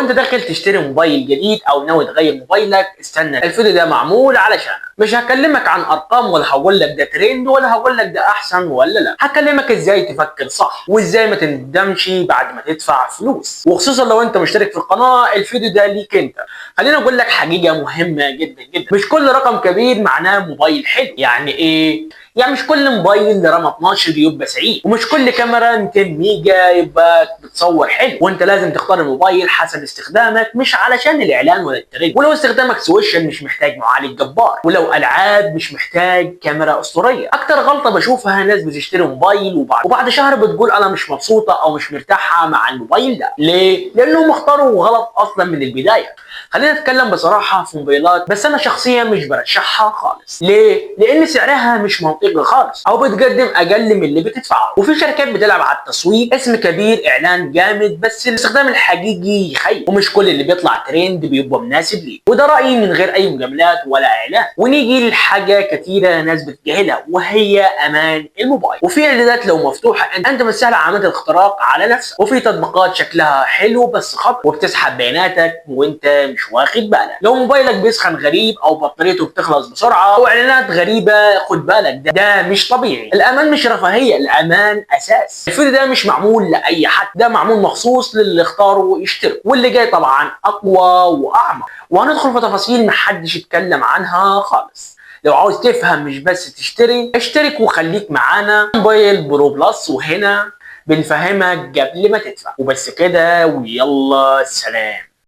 انت داخل تشتري موبايل جديد او ناوي تغير موبايلك استنى، الفيديو ده معمول علشانك. مش هكلمك عن ارقام ولا هقول لك ده ترند ولا هقول لك ده احسن ولا لا، هكلمك ازاي تفكر صح وازاي ما تندمش بعد ما تدفع فلوس. وخصوصا لو انت مشترك في القناه الفيديو ده ليك انت. خليني اقول لك حقيقه مهمه جدا جدا، مش كل رقم كبير معناه موبايل حلو. يعني ايه؟ يعني مش كل موبايل رام 12 يبقى سعيد، ومش كل كاميرا 200 ميجا يبقى بتصور حلو. وانت لازم تختار الموبايل حسب استخدامك، مش علشان الاعلان ولا الترند. ولو استخدامك سوشيال مش محتاج معالج جبار، ولو العاب مش محتاج كاميرا اسطوريه. اكتر غلطه بشوفها ناس بتشتري موبايل وبعد شهر بتقول انا مش مبسوطه او مش مرتاحه مع الموبايل ده. ليه؟ لانهم اختاروا غلط اصلا من البدايه. خلينا نتكلم بصراحه في موبايلات بس انا شخصيا مش برشحها خالص. ليه؟ لان سعرها مش منطقي خالص او بتقدم اقل من اللي بتدفعه. وفي شركات بتلعب على التسويق، اسم كبير، اعلان جامد، بس الاستخدام الحقيقي يخيب. ومش كل اللي بيطلع ترند بيبقى مناسب ليه. وده رايي من غير اي مجاملات ولا اعلان. ونيجي لحاجه كتيره ناس بتجاهلها وهي امان الموبايل. وفي اعدادات لو مفتوحه انت بتسهل عمليه الاختراق على نفسك. وفي تطبيقات شكلها حلو بس خطر وبتسحب بياناتك وانت مش واخد بالك. لو موبايلك بيسخن غريب او بطاريته بتخلص بسرعه او اعلانات غريبه خد بالك، ده مش طبيعي. الامان مش رفاهيه، الامان اساس. الفيديو ده مش معمول لاي حد، ده معمول مخصوص للي اختاروا يشتروا، واللي جاي طبعا اقوى واعمق. وهندخل في تفاصيل محدش يتكلم عنها خالص. لو عاوز تفهم مش بس تشتري، اشترك وخليك معانا. موبايل برو بلس، وهنا بنفهمك قبل ما تدفع. وبس كده، ويلا سلام.